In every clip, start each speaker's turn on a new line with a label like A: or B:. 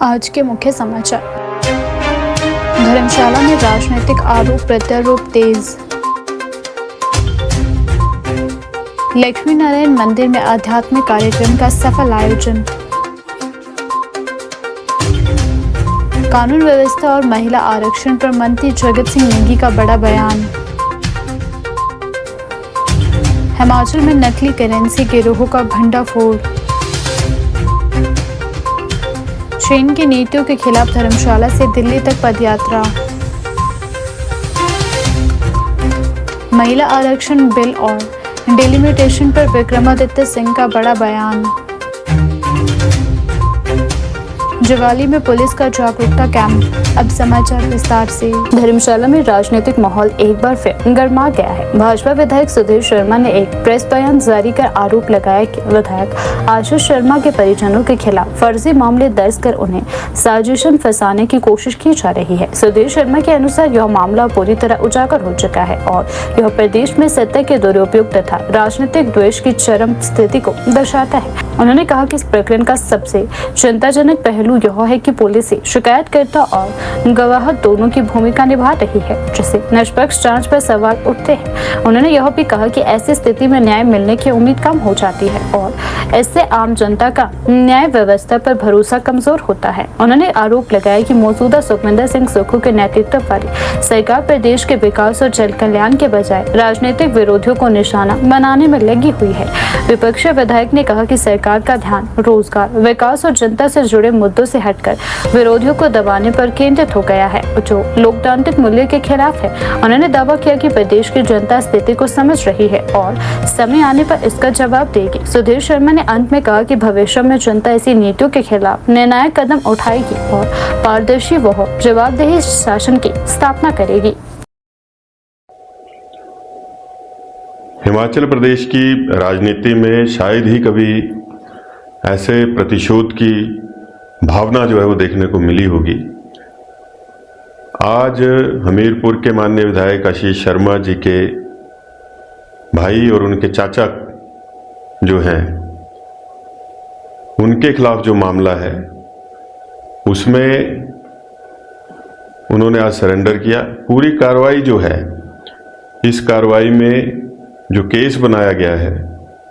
A: आज के मुख्य समाचार। धर्मशाला में राजनीतिक आरोप प्रत्यारोप तेज। लक्ष्मी नारायण मंदिर में आध्यात्मिक कार्यक्रम का सफल आयोजन। कानून व्यवस्था और महिला आरक्षण पर मंत्री जगत सिंह नेगी का बड़ा बयान। हिमाचल में नकली करेंसी गिरोह का भंडाफोड़। चीन की नीतियों के खिलाफ धर्मशाला से दिल्ली तक पदयात्रा। महिला आरक्षण बिल और डिलिमिटेशन पर विक्रमादित्य सिंह का बड़ा बयान। ज्वाली में पुलिस का जागरूकता कैंप। अब समाचार विस्तार से। धर्मशाला में राजनीतिक माहौल एक बार फिर गर्मा गया है। भाजपा विधायक सुधीर शर्मा ने एक प्रेस बयान जारी कर आरोप लगाया कि विधायक आशीष शर्मा के परिजनों के खिलाफ फर्जी मामले दर्ज कर उन्हें साजिशन फंसाने की कोशिश की जा रही है। सुधीर शर्मा के अनुसार यह मामला पूरी तरह उजागर हो चुका है और यह प्रदेश में सत्ता के दुरुपयोग तथा राजनीतिक द्वेष की चरम स्थिति को दर्शाता है। उन्होंने कहा कि इस प्रकरण का सबसे चिंताजनक पहलू यह है कि पुलिस शिकायतकर्ता और गवाह दोनों की भूमिका निभा रही है, जिससे निष्पक्ष जांच पर सवाल उठते हैं। उन्होंने यह भी कहा कि ऐसी स्थिति में न्याय मिलने की उम्मीद कम हो जाती है और इससे आम जनता का न्याय व्यवस्था पर भरोसा कमजोर होता है। उन्होंने आरोप लगाया कि मौजूदा सुखविंदर सिंह सुक्खू के नेतृत्व वाली सरकार प्रदेश के विकास और जन कल्याण के बजाय राजनीतिक विरोधियों को निशाना बनाने में लगी हुई है। विपक्षी विधायक ने कहा कि सरकार का ध्यान रोजगार, विकास और जनता से जुड़े मुद्दों से हटकर विरोधियों को दबाने पर केंद्रित हो गया है, जो लोकतांत्रिक मूल्य के खिलाफ है। उन्होंने दावा किया कि प्रदेश की जनता स्थिति को समझ रही है और समय आने पर इसका जवाब देगी। सुधीर शर्मा ने अंत में कहा कि भविष्य में जनता ऐसी नीतियों के खिलाफ निर्णायक कदम उठाएगी और पारदर्शी व जवाबदेही शासन की स्थापना करेगी।
B: हिमाचल प्रदेश की राजनीति में शायद ही कभी ऐसे प्रतिशोध की भावना जो है वो देखने को मिली होगी। आज हमीरपुर के माननीय विधायक आशीष शर्मा जी के भाई और उनके चाचा जो हैं, उनके खिलाफ जो मामला है उसमें उन्होंने आज सरेंडर किया। पूरी कार्रवाई जो है, इस कार्रवाई में जो केस बनाया गया है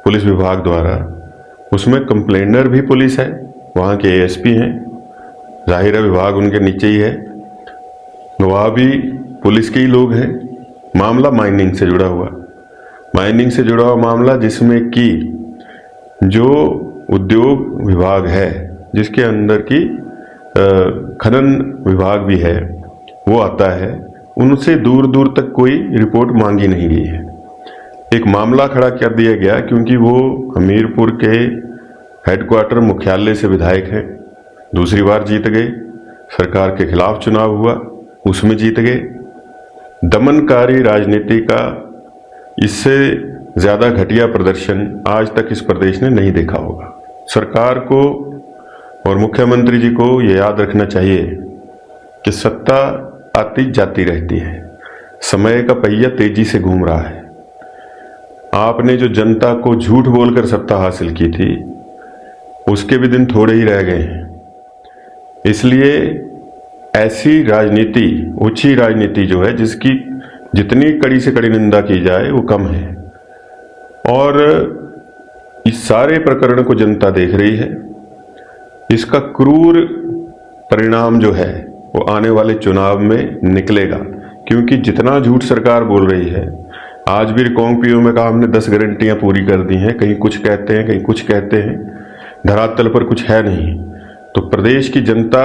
B: पुलिस विभाग द्वारा, उसमें कंप्लेनर भी पुलिस है, वहाँ के एएसपी हैं, जाहिर है विभाग उनके नीचे ही है, गवाह भी पुलिस के ही लोग हैं। मामला माइनिंग से जुड़ा हुआ मामला, जिसमें कि जो उद्योग विभाग है, जिसके अंदर की खनन विभाग भी है, वो आता है, उनसे दूर दूर तक कोई रिपोर्ट मांगी नहीं गई है। एक मामला खड़ा कर दिया गया क्योंकि वो हमीरपुर के हेडक्वार्टर मुख्यालय से विधायक हैं, दूसरी बार जीत गए। सरकार के खिलाफ चुनाव हुआ, उसमें जीत गए। दमनकारी राजनीति का इससे ज़्यादा घटिया प्रदर्शन आज तक इस प्रदेश ने नहीं देखा होगा। सरकार को और मुख्यमंत्री जी को ये याद रखना चाहिए कि सत्ता आती जाती रहती है, समय का पहिया तेजी से घूम रहा है। आपने जो जनता को झूठ बोलकर सत्ता हासिल की थी, उसके भी दिन थोड़े ही रह गए हैं। इसलिए ऐसी राजनीति, ओछी राजनीति जो है, जिसकी जितनी कड़ी से कड़ी निंदा की जाए वो कम है। और इस सारे प्रकरण को जनता देख रही है। इसका क्रूर परिणाम जो है वो आने वाले चुनाव में निकलेगा, क्योंकि जितना झूठ सरकार बोल रही है, आज भी रिकांगपिओ में कहा हमने 10 गारंटियां पूरी कर दी हैं, कहीं कुछ कहते हैं, कहीं कुछ कहते हैं, धरातल पर कुछ है नहीं। तो प्रदेश की जनता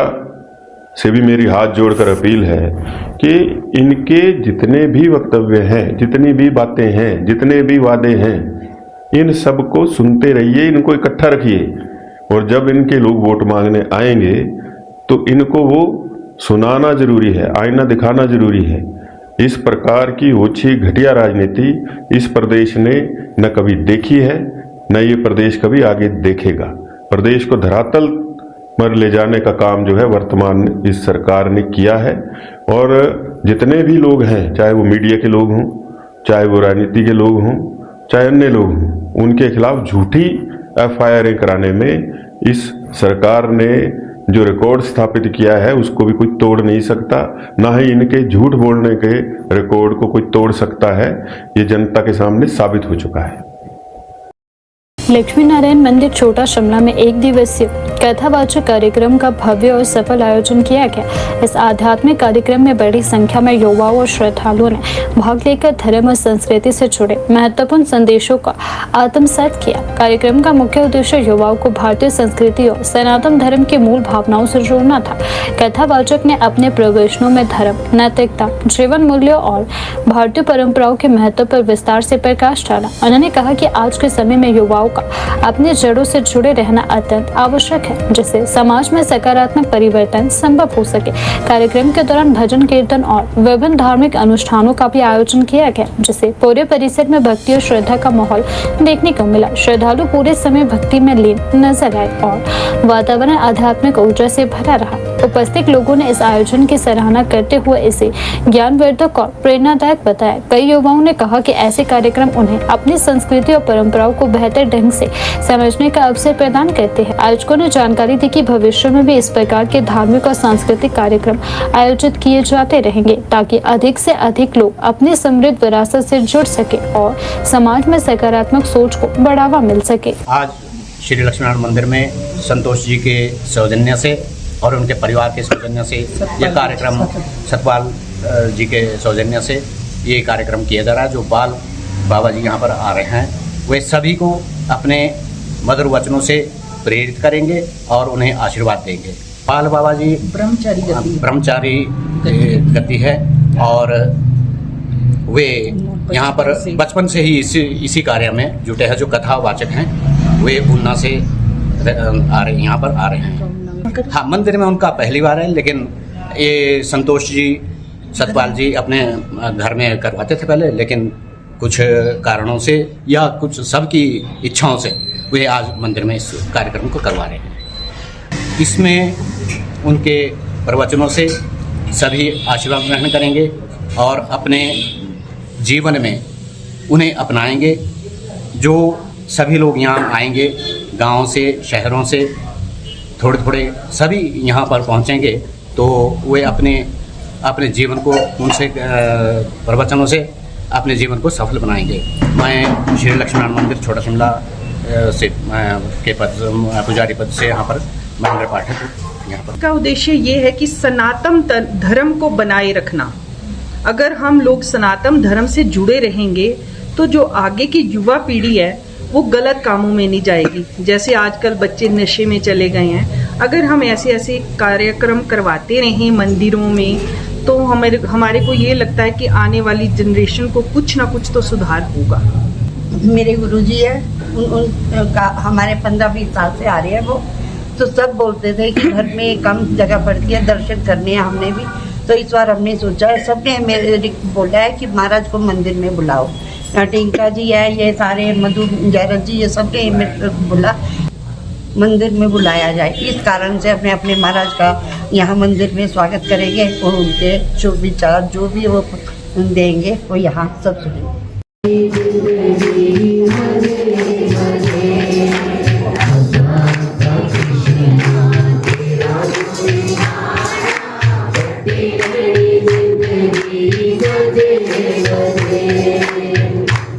B: से भी मेरी हाथ जोड़कर अपील है कि इनके जितने भी वक्तव्य हैं, जितनी भी बातें हैं, जितने भी वादे हैं, इन सबको सुनते रहिए, इनको इकट्ठा रखिए, और जब इनके लोग वोट मांगने आएंगे तो इनको वो सुनाना जरूरी है, आईना दिखाना जरूरी है। इस प्रकार की ओछी घटिया राजनीति इस प्रदेश ने न कभी देखी है, न ये प्रदेश कभी आगे देखेगा। प्रदेश को धरातल पर ले जाने का काम जो है वर्तमान इस सरकार ने किया है। और जितने भी लोग हैं, चाहे वो मीडिया के लोग हों, चाहे वो राजनीति के लोग हों, चाहे अन्य लोग हों, उनके खिलाफ झूठी एफआईआर कराने में इस सरकार ने जो रिकॉर्ड स्थापित किया है उसको भी कोई तोड़ नहीं सकता, ना ही इनके झूठ बोलने के रिकॉर्ड को कोई तोड़ सकता है। ये जनता के सामने साबित हो चुका है।
A: लक्ष्मी नारायण मंदिर छोटा शिमला में एक दिवसीय कथावाचक कार्यक्रम का भव्य और सफल आयोजन किया गया। इस आध्यात्मिक कार्यक्रम में बड़ी संख्या में युवाओं और श्रद्धालुओं ने भाग लेकर धर्म और संस्कृति से जुड़े महत्वपूर्ण संदेशों का आत्मसात किया। कार्यक्रम का मुख्य उद्देश्य युवाओं को भारतीय संस्कृति और सनातन धर्म की मूल भावनाओं से जोड़ना था। कथावाचक ने अपने प्रवचनों में धर्म, नैतिकता, जीवन मूल्यों और भारतीय परंपराओं के महत्व पर विस्तार से प्रकाश डाला। उन्होंने कहा कि आज के समय में युवाओं का अपने जड़ों से जुड़े रहना अत्यंत आवश्यक है, जिससे समाज में सकारात्मक परिवर्तन संभव हो सके। कार्यक्रम के दौरान भजन कीर्तन और विभिन्न धार्मिक अनुष्ठानों का भी आयोजन किया गया, जिससे पूरे परिसर में भक्ति और श्रद्धा का माहौल देखने को मिला। श्रद्धालु पूरे समय भक्ति में लीन नजर आए और वातावरण आध्यात्मिक ऊर्जा से भरा रहा। उपस्थित लोगों ने इस आयोजन की सराहना करते हुए इसे ज्ञानवर्धक और प्रेरणादायक बताया। कई युवाओं ने कहा कि ऐसे कार्यक्रम उन्हें अपनी संस्कृति और परंपराओं को बेहतर ढंग से समझने का अवसर प्रदान करते हैं। आयोजकों ने जानकारी दी कि भविष्य में भी इस प्रकार के धार्मिक और सांस्कृतिक कार्यक्रम आयोजित किए जाते रहेंगे, ताकि अधिक से अधिक लोग अपनी समृद्ध विरासत से जुड़ सके और समाज में सकारात्मक सोच को बढ़ावा मिल सके।
C: आज श्री लक्ष्मीनारायण मंदिर में संतोष जी के सौजन्य से और उनके परिवार के सौजन्य से यह कार्यक्रम, सतपाल जी के सौजन्य से ये कार्यक्रम किया जा रहा है। जो बाल बाबा जी यहाँ पर आ रहे हैं वे सभी को अपने मधुर वचनों से प्रेरित करेंगे और उन्हें आशीर्वाद देंगे। बाल बाबा जी ब्रह्मचारी गति है और वे यहाँ पर बचपन से ही इसी कार्य में जुटे हैं। जो कथावाचक हैं वे ऊना से यहाँ पर आ रहे हैं। हाँ, मंदिर में उनका पहली बार है, लेकिन ये संतोष जी, सतपाल जी अपने घर में करवाते थे पहले, लेकिन कुछ कारणों से या कुछ सबकी इच्छाओं से वे आज मंदिर में इस कार्यक्रम को करवा रहे हैं। इसमें उनके प्रवचनों से सभी आशीर्वाद ग्रहण करेंगे और अपने जीवन में उन्हें अपनाएंगे। जो सभी लोग यहाँ आएंगे, गांव से, शहरों से थोड़े थोड़े सभी यहाँ पर पहुँचेंगे, तो वे अपने जीवन को उनसे प्रवचनों से अपने जीवन को सफल बनाएंगे। मैं श्री लक्ष्मीनारायण मंदिर छोटा शिमला से के पुजारी पद से यहाँ पर महेंद्र पाठक यहाँ पर।
D: का उद्देश्य ये है कि सनातन धर्म को बनाए रखना। अगर हम लोग सनातन धर्म से जुड़े रहेंगे तो जो आगे की युवा पीढ़ी है वो गलत कामों में नहीं जाएगी। जैसे आजकल बच्चे नशे में चले गए हैं, अगर हम ऐसे कार्यक्रम करवाते रहें मंदिरों में तो हमारे को ये लगता है कि आने वाली जनरेशन को कुछ ना कुछ तो सुधार होगा।
E: मेरे गुरुजी है, उनका हमारे 15-20 साल से आ रहे हैं वो, तो सब बोलते थे कि घर में कम जगह पड़ती है, दर्शन करने हैं। हमने भी तो इस बार हमने सोचा है, सबने मेरे बोला है कि महाराज को मंदिर में बुलाओ। टिंका जी है, ये सारे मधु जैरत जी, ये सबने बोला मंदिर में बुलाया जाए। इस कारण से अपने महाराज का यहाँ मंदिर में स्वागत करेंगे और उनके जो विचार जो भी वो देंगे वो यहाँ सब सुनेंगे।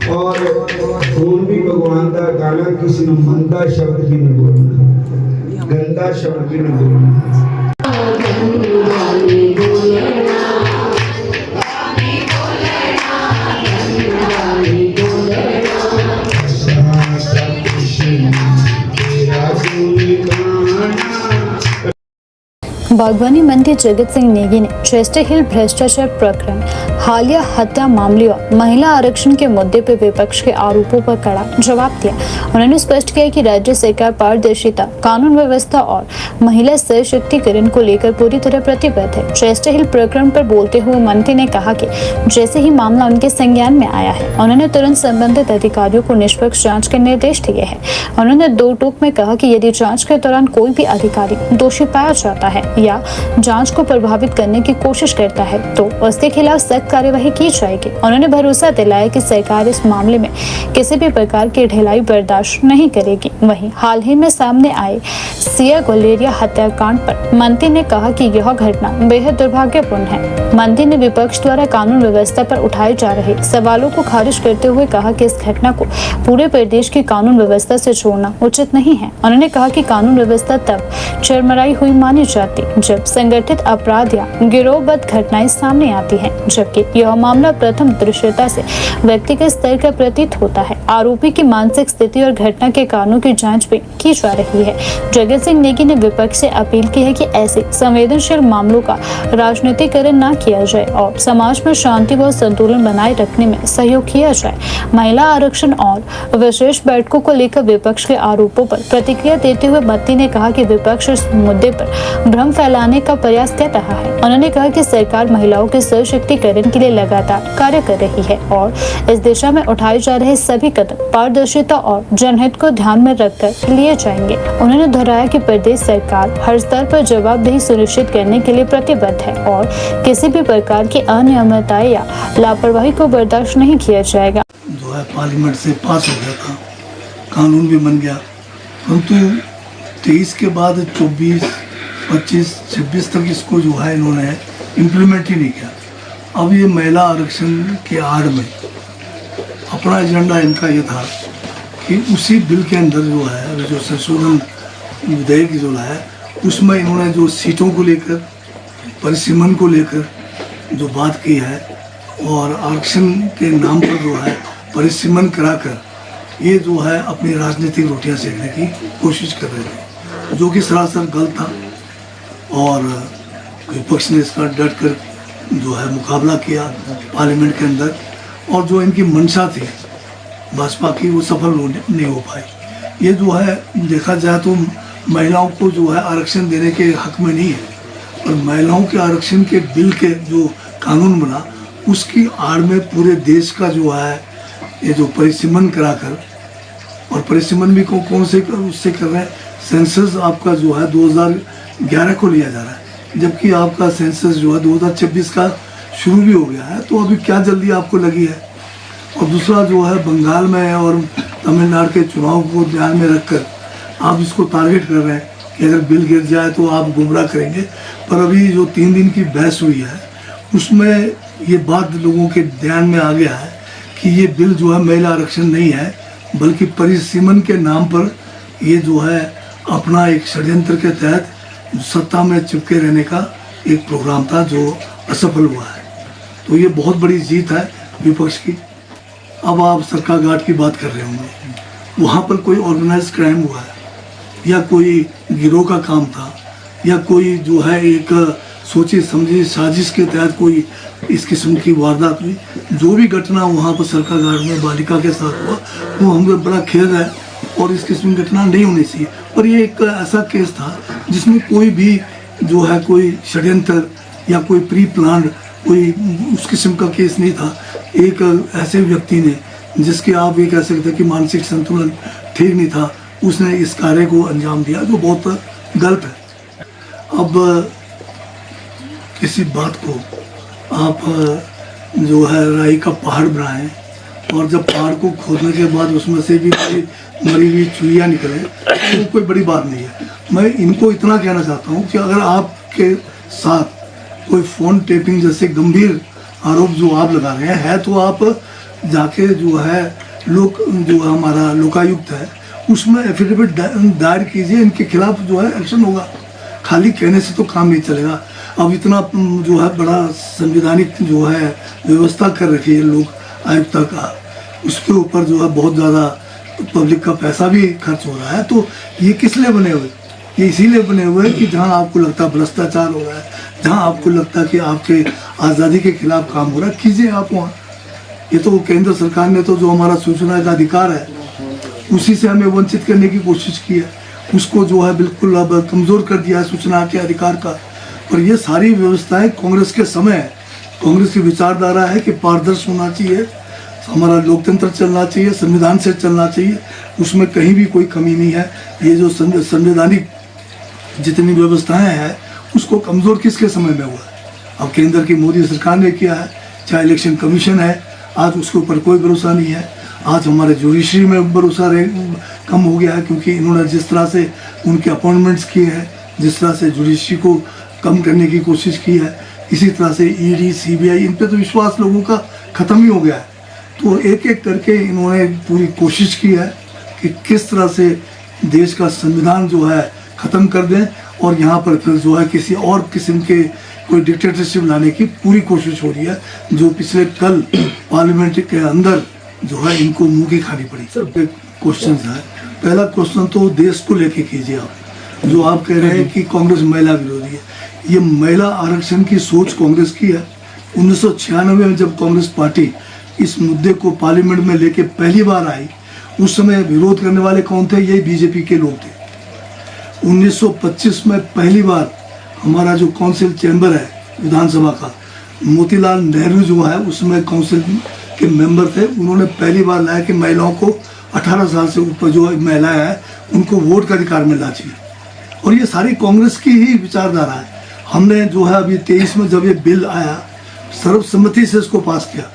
F: और खून भी भगवान का गाना, किसी ने मंदा शब्द भी नहीं बोलना, गंदा शब्द भी नहीं बोलना।
A: बागवानी मंत्री जगत सिंह नेगी ने चेस्टर हिल भ्रष्टाचार प्रकरण, हालिया हत्या मामले और महिला आरक्षण के मुद्दे पर विपक्ष के आरोपों पर कड़ा जवाब दिया। उन्होंने स्पष्ट किया कि राज्य सरकार पारदर्शिता, कानून व्यवस्था और महिला सशक्तिकरण को लेकर पूरी तरह प्रतिबद्ध है। चेस्टर हिल प्रकरण पर बोलते हुए मंत्री ने कहा कि जैसे ही मामला उनके संज्ञान में आया है, उन्होंने तुरंत संबंधित अधिकारियों को निष्पक्ष जाँच के निर्देश दिए हैं। उन्होंने दो टूक में कहा कि यदि जाँच के दौरान कोई भी अधिकारी दोषी पाया जाता है या जांच को प्रभावित करने की कोशिश करता है तो उसके खिलाफ सख्त कार्यवाही की जाएगी। उन्होंने भरोसा दिलाया कि सरकार इस मामले में किसी भी प्रकार की ढिलाई बर्दाश्त नहीं करेगी। वहीं हाल ही में सामने आए सिया गुलेरिया हत्याकांड पर मंत्री ने कहा कि यह घटना बेहद दुर्भाग्यपूर्ण है। मंत्री ने विपक्ष द्वारा कानून व्यवस्था पर उठाए जा रहे सवालों को खारिज करते हुए कहा कि इस घटना को पूरे प्रदेश की कानून व्यवस्था से जोड़ना उचित नहीं है। उन्होंने कहा कि कानून व्यवस्था तब चरमराई हुई मानी जाती जब संगठित अपराध या गिरोहबद्ध घटनाएं सामने आती हैं, जबकि यह मामला प्रथम दृश्यता से व्यक्तिगत स्तर का प्रतीत होता है। आरोपी की मानसिक स्थिति और घटना के कारणों की जांच भी की जा रही है। जगत सिंह नेगी ने विपक्ष से अपील की है कि ऐसे संवेदनशील मामलों का राजनीतिकरण न किया जाए और समाज में शांति व संतुलन बनाए रखने में सहयोग किया जाए। महिला आरक्षण और विशेष बैठकों को लेकर विपक्ष के आरोपों पर प्रतिक्रिया देते हुए मंत्री ने कहा कि विपक्ष इस मुद्दे पर भ्रम फैलाने का प्रयास कर रहा है। उन्होंने कहा कि सरकार महिलाओं के सशक्तिकरण के लिए लगातार कार्य कर रही है और इस दिशा में उठाए जा रहे सभी कदम पारदर्शिता और जनहित को ध्यान में रखकर लिए जाएंगे। उन्होंने दोहराया कि प्रदेश सरकार हर स्तर पर जवाबदेही सुनिश्चित करने के लिए प्रतिबद्ध है और किसी भी प्रकार की अनियमितता या लापरवाही को बर्दाश्त नहीं किया जाएगा।
G: जो है पार्लियामेंट से पास हो गया था, कानून भी बन गया, परंतु 23 के बाद 24, 25, 26 तक इसको जो है इन्होंने इम्प्लीमेंट ही नहीं किया। अब ये महिला आरक्षण के आड़ में अपना एजेंडा इनका ये था कि उसी बिल के अंदर जो है जो संशोधन विधेयक जो है उसमें इन्होंने जो सीटों को लेकर परिसीमन को लेकर जो बात की है और आरक्षण के नाम पर जो है परिसीमन कराकर ये जो है अपनी राजनीतिक रोटियां सेकने की कोशिश कर रहे थे, जो कि सरासर गलत था। और विपक्ष ने इसका डट कर जो है मुकाबला किया पार्लियामेंट के अंदर, और जो इनकी मंशा थी भाजपा की वो सफल नहीं हो पाई। ये जो है देखा जाए तो महिलाओं को जो है आरक्षण देने के हक में नहीं है, और महिलाओं के आरक्षण के बिल के जो कानून बना उसकी आड़ में पूरे देश का जो है ये जो परिसीमन कराकर, और परिसीमन भी कौन से उससे कर रहे हैं, सेंसस आपका जो है 2011 को लिया जा रहा है, जबकि आपका सेंसस जो है 2026 का शुरू भी हो गया है। तो अभी क्या जल्दी आपको लगी है। और दूसरा जो है बंगाल में और तमिलनाडु के चुनाव को ध्यान में रखकर आप इसको टारगेट कर रहे हैं कि अगर बिल गिर जाए तो आप गुमराह करेंगे। पर अभी जो 3 दिन की बहस हुई है उसमें ये बात लोगों के ध्यान में आ गया है कि ये बिल जो है महिला आरक्षण नहीं है, बल्कि परिसीमन के नाम पर ये जो है अपना एक षड्यंत्र के तहत सत्ता में चिपके रहने का एक प्रोग्राम था जो असफल हुआ है। तो ये बहुत बड़ी जीत है विपक्ष की। अब आप सरकार घाट की बात कर रहे होंगे, वहाँ पर कोई ऑर्गेनाइज क्राइम हुआ है या कोई गिरोह का काम था या कोई जो है एक सोची समझी साजिश के तहत कोई इस किस्म की वारदात हुई, जो भी घटना वहाँ पर सरकार घाट में बालिका के साथ हुआ वो हमें बड़ा खेद है और इस किस्म की घटना नहीं होनी चाहिए। पर ये एक ऐसा केस था जिसमें कोई भी जो है कोई षड्यंत्र या कोई प्री प्लान कोई उस किस्म का केस नहीं था। एक ऐसे व्यक्ति ने जिसके आप ये कह सकते हैं कि मानसिक संतुलन ठीक नहीं था, उसने इस कार्य को अंजाम दिया जो बहुत गलत है। अब किसी बात को आप जो है राई का पहाड़ बनाएं और जब पहाड़ को खोदने के बाद उसमें से भी मरी हुई चुहिया निकले तो कोई बड़ी बात नहीं है। मैं इनको इतना कहना चाहता हूँ कि अगर आपके साथ कोई फ़ोन टेपिंग जैसे गंभीर आरोप जो आप लगा रहे हैं तो आप जाके जो है जो हमारा लोकायुक्त है उसमें एफिडेविट दायर कीजिए, इनके खिलाफ जो है एक्शन होगा। खाली कहने से तो काम नहीं चलेगा। अब इतना जो है बड़ा संवैधानिक जो है व्यवस्था कर रखी है लोक आयुक्ता का, उसके ऊपर जो है बहुत ज़्यादा पब्लिक का पैसा भी खर्च हो रहा है। तो ये किस लिए बने हुए? ये इसीलिए बने हुए हैं कि जहाँ आपको लगता है भ्रष्टाचार हो रहा है, जहाँ आपको लगता है कि आपके आज़ादी के खिलाफ काम हो रहा है, कीजिए आप वहाँ। ये तो केंद्र सरकार ने तो जो हमारा सूचना का अधिकार है उसी से हमें वंचित करने की कोशिश की है, उसको जो है बिल्कुल अब कमज़ोर कर दिया है सूचना के अधिकार का। पर ये सारी व्यवस्थाएं कांग्रेस के समय है। कांग्रेस की विचारधारा है कि पारदर्शी होना चाहिए, हमारा लोकतंत्र चलना चाहिए, संविधान से चलना चाहिए, उसमें कहीं भी कोई कमी नहीं है। ये जो संवैधानिक जितनी व्यवस्थाएं हैं उसको कमज़ोर किसके समय में हुआ है? अब केंद्र की मोदी सरकार ने किया है, चाहे इलेक्शन कमीशन है, आज उसके ऊपर कोई भरोसा नहीं है। आज हमारे जुडिशरी में भरोसा कम हो गया है, क्योंकि इन्होंने जिस तरह से उनके अपॉइंटमेंट्स किए हैं, जिस तरह से जुडिशरी को कम करने की कोशिश की है, इसी तरह से ईडी, सीबीआई, इन पे तो विश्वास लोगों का ख़त्म ही हो गया है। तो एक एक करके इन्होंने पूरी कोशिश की है कि किस तरह से देश का संविधान जो है ख़त्म कर दें, और यहाँ पर फिर जो है किसी और किस्म के कोई डिक्टेटरशिप लाने की पूरी कोशिश हो रही है, जो पिछले कल पार्लियामेंट के अंदर जो है इनको मुंह की खानी पड़ी। सर क्वेश्चन है, पहला क्वेश्चन तो देश को लेके कीजिए आप, जो आप कह रहे हैं कि कांग्रेस महिला विरोधी है। ये महिला आरक्षण की सोच कांग्रेस की है। 1996 में जब कांग्रेस पार्टी इस मुद्दे को पार्लियामेंट में लेके पहली बार आई, उस समय विरोध करने वाले कौन थे? यही बीजेपी के लोग थे। 1925 में पहली बार हमारा जो काउंसिल चैम्बर है विधानसभा का, मोतीलाल नेहरू जो है उसमें काउंसिल के मेंबर थे, उन्होंने पहली बार लाया कि महिलाओं को 18 साल से ऊपर जो महिलाएं हैं उनको वोट का अधिकार मिलना चाहिए। और ये सारी कांग्रेस की ही विचारधारा है। हमने जो है अभी 23 में जब ये बिल आया, सर्वसम्मति से इसको पास किया।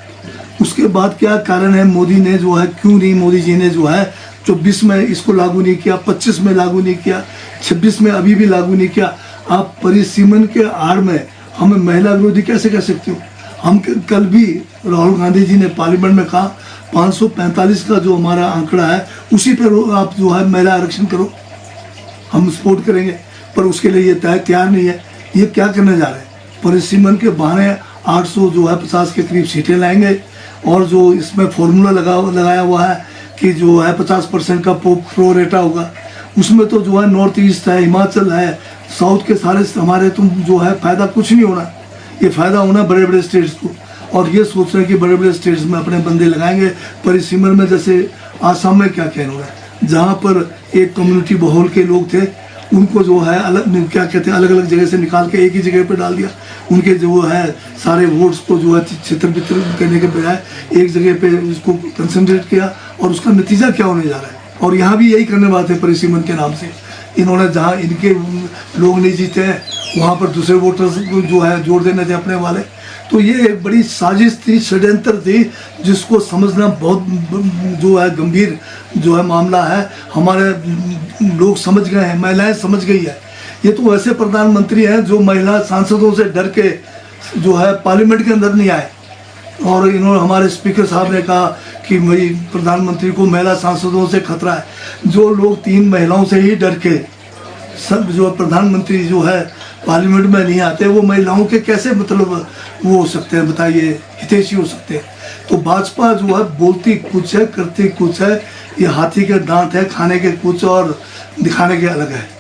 G: उसके बाद क्या कारण है, मोदी ने जो है क्यों नहीं, मोदी जी ने जो है 24 में इसको लागू नहीं किया, 25 में लागू नहीं किया, 26 में अभी भी लागू नहीं किया। आप परिसीमन के आड़ में हमें महिला विरोधी कैसे कह सकते हो? हम कल भी राहुल गांधी जी ने पार्लियामेंट में कहा 545 का जो हमारा आंकड़ा है उसी पर आप जो है महिला आरक्षण करो, हम सपोर्ट करेंगे। पर उसके लिए ये तैयार नहीं है। ये क्या करने जा रहे हैं? परिसीमन के बहाने 800 जो है 50 के करीब सीटें लाएंगे, और जो इसमें फॉर्मूला लगाया हुआ है कि जो है 50% का प्रो रेटा होगा, उसमें तो जो है नॉर्थ ईस्ट है, हिमाचल है, साउथ के सारे हमारे तुम जो है फ़ायदा कुछ नहीं होना। ये फ़ायदा होना बड़े बड़े स्टेट्स को, और ये सोच रहे हैं कि बड़े बड़े स्टेट्स में अपने बंदे लगाएंगे। परिसीमन में जैसे आसाम में क्या कहना है, जहाँ पर एक कम्युनिटी बहुल के लोग थे, उनको जो है अलग क्या कहते हैं, अलग अलग जगह से निकाल के एक ही जगह पे डाल दिया। उनके जो है सारे वोट्स को जो है छितर बितर करने के बजाय एक जगह पे उसको कंसंट्रेट किया, और उसका नतीजा क्या होने जा रहा है। और यहाँ भी यही करने वाले थे परिसीमन के नाम से। इन्होंने जहाँ इनके लोग नहीं जीते हैं वहाँ पर दूसरे वोटर्स को जो है जोड़ देने थे अपने वाले। तो ये एक बड़ी साजिश थी, षड्यंत्र थी, जिसको समझना बहुत जो है गंभीर जो है मामला है। हमारे लोग समझ गए हैं, महिलाएं समझ गई है। ये तो ऐसे प्रधानमंत्री हैं जो महिला सांसदों से डर के जो है पार्लियामेंट के अंदर नहीं आए, और इन्होंने हमारे स्पीकर साहब ने कहा कि भाई प्रधानमंत्री को महिला सांसदों से खतरा है। जो लोग 3 महिलाओं से ही डर के सब जो प्रधानमंत्री जो है पार्लियामेंट में नहीं आते, वो महिलाओं के कैसे मतलब वो हो सकते हैं, बताइए, हितैषी हो सकते हैं। तो भाजपा जो है बोलती कुछ है, करती कुछ है। ये हाथी के दांत है, खाने के कुछ और दिखाने के अलग है।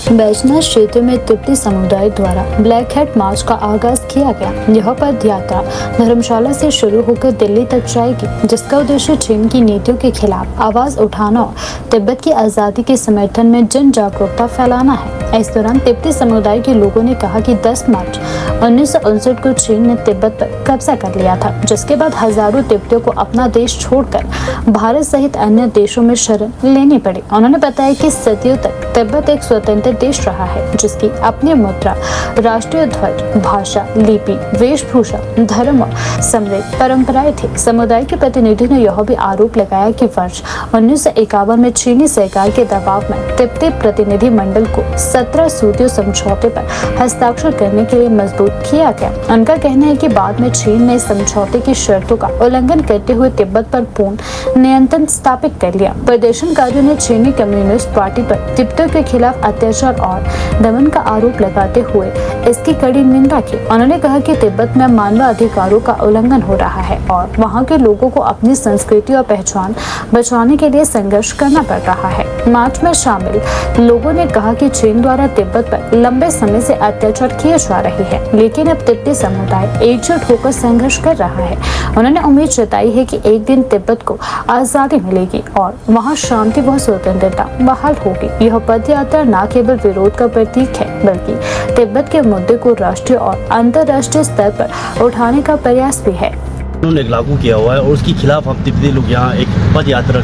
A: बैजनाथ क्षेत्र में तिब्बती समुदाय द्वारा ब्लैक हेड मार्च का आगाज किया गया। यह पद यात्रा धर्मशाला से शुरू होकर दिल्ली तक जाएगी, जिसका उद्देश्य चीन की नीतियों के खिलाफ आवाज उठाना और तिब्बत की आजादी के समर्थन में जन जागरूकता फैलाना है। इस दौरान तिब्बती समुदाय के लोगों ने कहा कि 10 मार्च 1959 को चीन ने तिब्बत पर कब्जा कर लिया था, जिसके बाद हजारों तिब्बतियों को अपना देश छोड़कर भारत सहित अन्य देशों में शरण लेनी पड़ी। उन्होंने बताया कि सदियों तक तिब्बत एक स्वतंत्र देश रहा है, जिसकी अपनी मुद्रा, राष्ट्रीय ध्वज, भाषा, लिपि, वेशभूषा, धर्म और समृद्ध परंपराएं थी। समुदाय के प्रतिनिधि ने यह भी आरोप लगाया कि वर्ष 1951 में चीनी सरकार के दबाव में तिब्बती प्रतिनिधि मंडल को 17 सूत्रीय समझौते पर हस्ताक्षर करने के लिए मजबूर किया गया। उनका कहना है कि बाद में चीन ने समझौते की शर्तों का उल्लंघन करते हुए तिब्बत पर पूर्ण नियंत्रण स्थापित कर लिया। प्रदर्शनकारियों ने चीनी कम्युनिस्ट पार्टी पर तिब्बतियों के खिलाफ अत्याचार और दमन का आरोप लगाते हुए इसकी कड़ी निंदा की। उन्होंने कहा कि तिब्बत में मानवाधिकारों का उल्लंघन हो रहा है और वहां के लोगों को अपनी संस्कृति और पहचान बचाने के लिए संघर्ष करना पड़ रहा है। मार्च में शामिल लोगों ने कहा कि चीन द्वारा तिब्बत पर लंबे समय से अत्याचार किए जा रहे हैं, लेकिन अब तिब्बती समुदाय एकजुट होकर संघर्ष कर रहा है। उन्होंने उम्मीद जताई है कि एक दिन तिब्बत को आजादी मिलेगी और वहाँ शांति व स्वतंत्रता बहाल होगी। यह पद यात्रा न केवल विरोध का प्रतीक है, बल्कि तिब्बत के मुद्दे को राष्ट्रीय और अंतर्राष्ट्रीय स्तर पर उठाने का प्रयास भी है।
H: उन्होंने लागू किया हुआ है और उसके खिलाफ हम तिब्बती लोग यहाँ एक पद यात्रा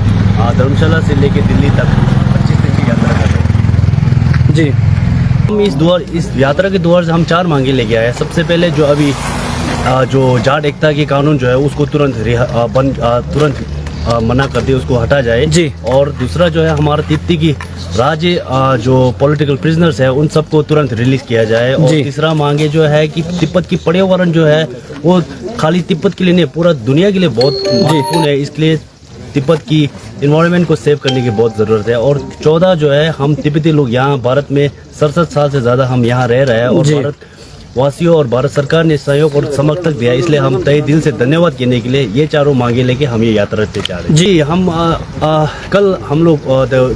H: धर्मशाला से लेकर दिल्ली तक 25 दिन की यात्रा कर रहे हैं। जी, हम इस यात्रा के दौर से हम 4 मांगे लेके आए हैं। सबसे पहले जो अभी जो जाट एकता के कानून जो है उसको तुरंत मना कर दे, उसको हटा जाए जी। और दूसरा जो है हमारा तिब्बती की राज्य जो पॉलिटिकल प्रिजनर्स है उन सबको तुरंत रिलीज किया जाए। और तीसरा मांगे जो है कि तिब्बत की पर्यावरण जो है वो खाली तिब्बत के लिए नहीं पूरा दुनिया के लिए बहुत महत्वपूर्ण है, इसलिए तिब्बत की इन्वायरमेंट को सेव करने की बहुत ज़रूरत है। और 14 जो है हम तिब्बती लोग यहाँ भारत में 67 साल से ज़्यादा हम यहाँ रह रहे हैं और भारत वासियों और भारत सरकार ने सहयोग और समर्थन दिया, इसलिए हम तहे दिल से धन्यवाद कहने के लिए ये 4 मांगे लेके हम ये यात्रा पे जा रहे हैं जी। हम कल हम लोग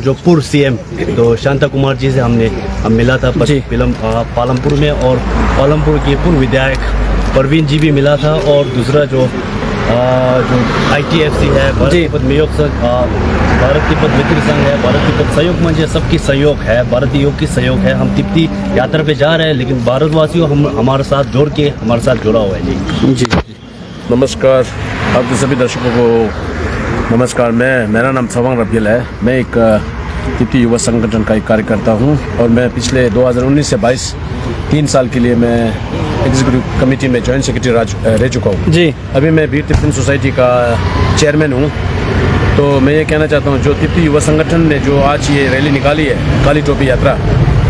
H: जो पूर्व CM तो शांता कुमार जी से हम मिला था पालमपुर में, और पालमपुर के पूर्व विधायक परवीन जी भी मिला था, और दूसरा जो ITFC है भारत तिब्बत मित्र संघ है, भारत तिब्बत सहयोग मंच है, सबकी सहयोग है, भारतीय योग की सहयोग है। हम तिब्बती यात्रा पे जा रहे हैं, लेकिन भारतवासियों हमारे साथ जुड़ा हुआ है जी।
I: नमस्कार आपके सभी दर्शकों को नमस्कार। मेरा नाम सवांग रफील है। मैं एक तिब्बती युवा संगठन का एक कार्यकर्ता हूँ, और मैं पिछले 2019 से 22 3 साल के लिए मैं एग्जीक्यूटिव कमेटी में जॉइंट सेक्रेटरी रह चुका हूँ जी। अभी मैं वीर तिब्बतन सोसाइटी का चेयरमैन हूँ। तो मैं ये कहना चाहता हूँ, जो तिब्बती युवा संगठन ने जो आज ये रैली निकाली है काली टोपी यात्रा,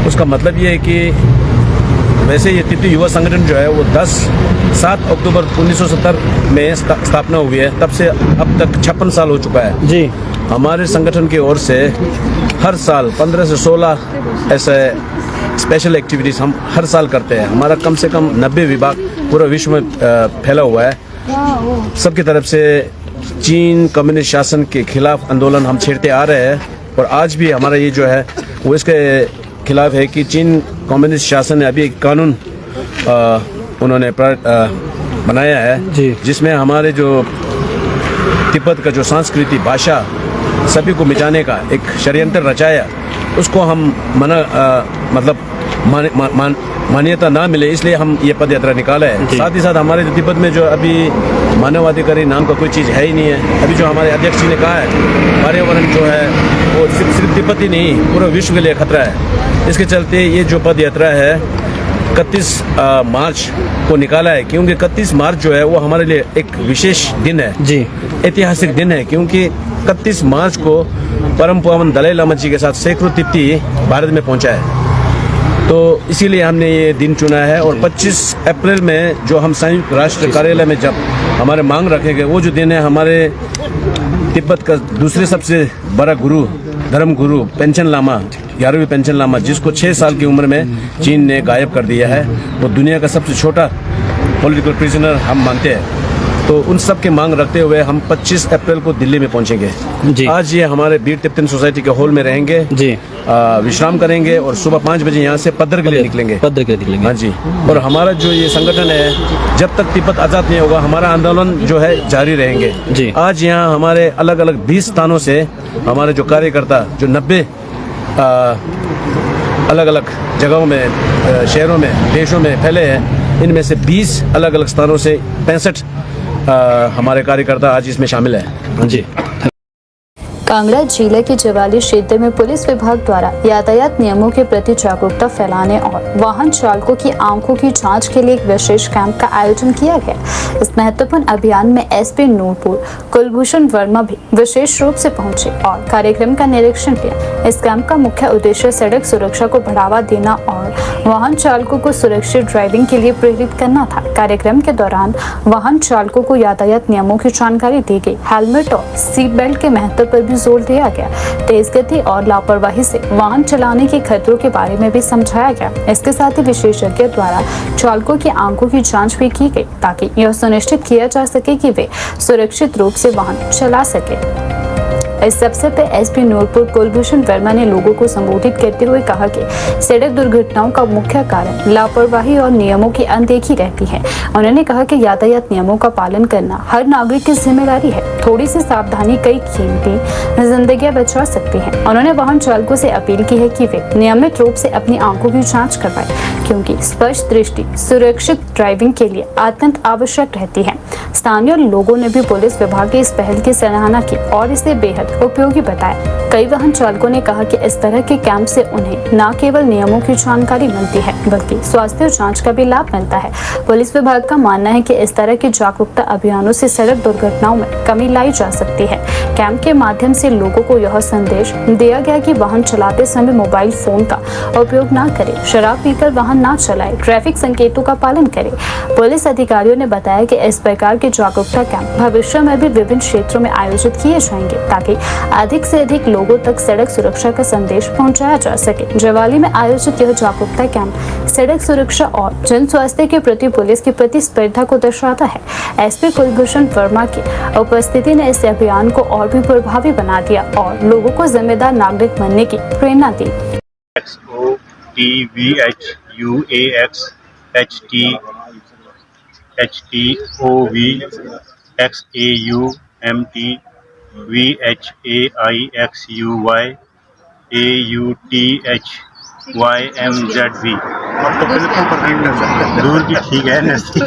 I: उसका मतलब ये है कि वैसे ये तिब्बती युवा संगठन जो है वो 7 अक्टूबर 1970 में स्थापना हुई है, तब से अब तक 56 साल हो चुका है जी। हमारे संगठन की ओर से हर साल 15 से 16 ऐसे स्पेशल एक्टिविटीज़ हम हर साल करते हैं। हमारा कम से कम 90 विभाग पूरा विश्व में फैला हुआ है। सबकी तरफ से चीन कम्युनिस्ट शासन के खिलाफ आंदोलन हम छेड़ते आ रहे हैं, और आज भी हमारा ये जो है वो इसके खिलाफ है कि चीन कम्युनिस्ट शासन ने अभी एक कानून उन्होंने बनाया है जिसमें हमारे जो तिब्बत का जो संस्कृति भाषा सभी को मिटाने का एक षड्यंत्र रचाया, उसको हम मान्यता ना मिले, इसलिए हम ये पद यात्रा निकाला है। साथ ही साथ हमारे तिब्बत में जो अभी मानवाधिकारी नाम का कोई चीज़ है ही नहीं है। अभी जो हमारे अध्यक्ष जी ने कहा है पर्यावरण जो है वो सिर्फ तिब्बत ही नहीं पूरे विश्व के लिए खतरा है। इसके चलते ये जो पद यात्रा है 31 मार्च को निकाला है, क्योंकि 31 मार्च जो है वो हमारे लिए एक विशेष दिन है जी, ऐतिहासिक दिन है, क्योंकि 31 मार्च को परम पावन दलाई लामा जी के साथ सैकड़ों तिब्बती भारत में पहुंचा है। तो इसीलिए हमने ये दिन चुना है। और 25 अप्रैल में जो हम संयुक्त राष्ट्र कार्यालय में जब हमारे मांग रखेंगे, वो जो दिन है हमारे तिब्बत का दूसरे सबसे बड़ा गुरु धर्म गुरु पेंशन लामा 11वीं पेंशन लामा, जिसको 6 साल की उम्र में चीन ने गायब कर दिया है, वो दुनिया का सबसे छोटा पॉलिटिकल प्रिजनर हम मानते हैं। तो उन सब की मांग रखते हुए हम 25 अप्रैल को दिल्ली में पहुंचेंगे जी। आज ये हमारे वीर तिब्बतन सोसाइटी के हॉल में रहेंगे जी, विश्राम करेंगे और सुबह 5 बजे यहाँ से पद्दर के लिए निकलेंगे। हाँ जी। और हमारा जो ये संगठन है, जब तक तिब्बत आज़ाद नहीं होगा हमारा आंदोलन जो है जारी रहेंगे जी। आज यहाँ हमारे अलग अलग 20 स्थानों से हमारे जो कार्यकर्ता जो 90 अलग अलग जगहों में शहरों में देशों में फैले हैं, इनमें से 20 अलग अलग स्थानों से 65 हमारे कार्यकर्ता आज इसमें शामिल है जी।
A: कांगड़ा जिले के जवाली क्षेत्र में पुलिस विभाग द्वारा यातायात नियमों के प्रति जागरूकता फैलाने और वाहन चालकों की आंखों की जांच के लिए एक विशेष कैंप का आयोजन किया गया। इस महत्वपूर्ण अभियान में SP नूरपुर कुलभूषण वर्मा भी विशेष रूप से पहुंचे और कार्यक्रम का निरीक्षण किया। इस कैंप का मुख्य उद्देश्य सड़क सुरक्षा को बढ़ावा देना और वाहन चालकों को सुरक्षित ड्राइविंग के लिए प्रेरित करना था। कार्यक्रम के दौरान वाहन चालकों को यातायात नियमों की जानकारी दी गई। हेलमेट और सीट बेल्ट के महत्व पर भी जोर दिया गया। तेज गति और लापरवाही से वाहन चलाने के खतरों के बारे में भी समझाया गया। इसके साथ ही विशेषज्ञ द्वारा चालकों की आंखों की जांच भी की गई, ताकि यह सुनिश्चित किया जा सके कि वे सुरक्षित रूप से वाहन चला सके। इस अवसर पर SP नूरपुर कुलभूषण वर्मा ने लोगों को संबोधित करते हुए कहा कि सड़क दुर्घटनाओं का मुख्य कारण लापरवाही और नियमों की अनदेखी रहती है। उन्होंने कहा कि यातायात नियमों का पालन करना हर नागरिक की जिम्मेदारी है। थोड़ी सी सावधानी कई कीमती जिंदगियां बचा सकती है। उन्होंने वाहन चालकों से अपील की है कि वे नियमित रूप से अपनी आंखों की जाँच करवाएं, क्योंकि स्पष्ट दृष्टि सुरक्षित ड्राइविंग के लिए अत्यंत आवश्यक रहती है। स्थानीय लोगों ने भी पुलिस विभाग की इस पहल की सराहना की और इसे बेहद उपयोगी बताया। कई वाहन चालकों ने कहा कि इस तरह के कैंप से उन्हें न केवल नियमों की जानकारी मिलती है बल्कि स्वास्थ्य जांच का भी लाभ मिलता है। पुलिस विभाग का मानना है कि इस तरह के जागरूकता अभियानों से सड़क दुर्घटनाओं में कमी लाई जा सकती है। कैंप के माध्यम से लोगों को यह संदेश दिया गया कि वाहन चलाते समय मोबाइल फोन का उपयोग न करें, शराब पीकर वाहन न चलाएं, ट्रैफिक संकेतों का पालन करें। पुलिस अधिकारियों ने बताया कि इस प्रकार के जागरूकता कैंप भविष्य में भी विभिन्न क्षेत्रों में आयोजित किए जाएंगे ताकि अधिक से अधिक लोगों तक सड़क सुरक्षा का संदेश पहुंचाया जा सके। जवाली में आयोजित यह जागरूकता कैंप सड़क सुरक्षा और जन स्वास्थ्य के प्रति पुलिस की प्रतिस्पर्धा को दर्शाता है। एसपी कुलभूषण वर्मा की उपस्थिति ने इस अभियान को और भी प्रभावी बना दिया और लोगों को जिम्मेदार नागरिक बनने की प्रेरणा दी।
J: XOTVHUAXTOVXAIXUY अब तो बिल्कुल परफेक्ट दूर की ठीक है, नजदीक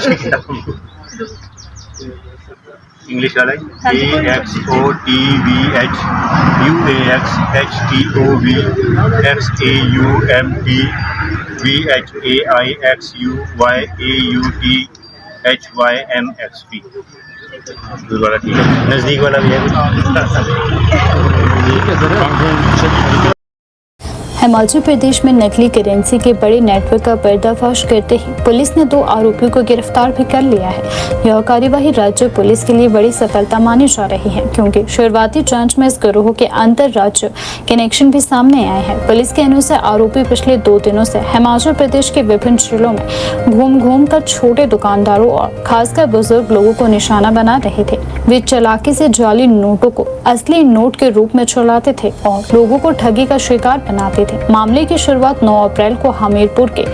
J: इंग्लिश वाला AXOTVHUAXTOVXAIXUYAUTHYMXP दूर वाला ठीक है, नजदीक वाला भी है।
A: हिमाचल प्रदेश में नकली करेंसी के बड़े नेटवर्क का पर्दाफाश करते ही पुलिस ने 2 आरोपियों को गिरफ्तार भी कर लिया है। यह कार्यवाही राज्य पुलिस के लिए बड़ी सफलता मानी जा रही है क्योंकि शुरुआती जांच में इस गिरोह के अंतर राज्य कनेक्शन भी सामने आए हैं। पुलिस के अनुसार आरोपी पिछले 2 दिनों से हिमाचल प्रदेश के विभिन्न जिलों में घूम कर छोटे दुकानदारों और खासकर बुजुर्ग लोगों को निशाना बना रहे थे। वे चालाकी से जाली नोटों को असली नोट के रूप में चलाते थे और लोगों को ठगी का शिकार बनाते थे। मामले की शुरुआत 9 अप्रैल को हमीरपुर के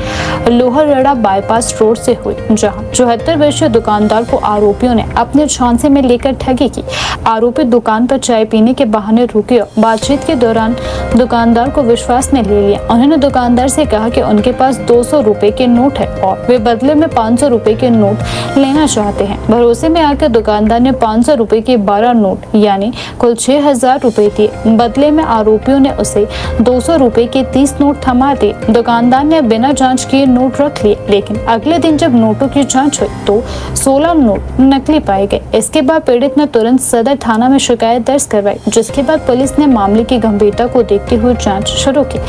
A: लोहरड़ा बाईपास रोड से हुई, जहां 74 वर्षीय दुकानदार को आरोपियों ने अपने झांसे में लेकर ठगी की। आरोपी दुकान पर चाय पीने के बहाने रुके और बातचीत के दौरान दुकानदार को विश्वास में ले लिया। उन्होंने दुकानदार से कहा कि उनके पास 200 रुपए के नोट है और वे बदले में 500 रुपए के नोट लेना चाहते हैं। भरोसे में आकर दुकानदार ने 500 रुपए के 12 नोट यानी कुल 6000 रुपए दिए। बदले में आरोपियों ने उसे 200 रुपए के 30 नोट थमा दिए। दुकानदार ने बिना जांच किए नोट रख लिए, लेकिन अगले दिन जब नोटों की जांच हुई तो 16 नोट नकली पाए गए। इसके बाद पीड़ित ने तुरंत सदर थाना में शिकायत दर्ज करवाई, जिसके बाद पुलिस ने मामले की गंभीरता को देखते हुए जांच शुरू की।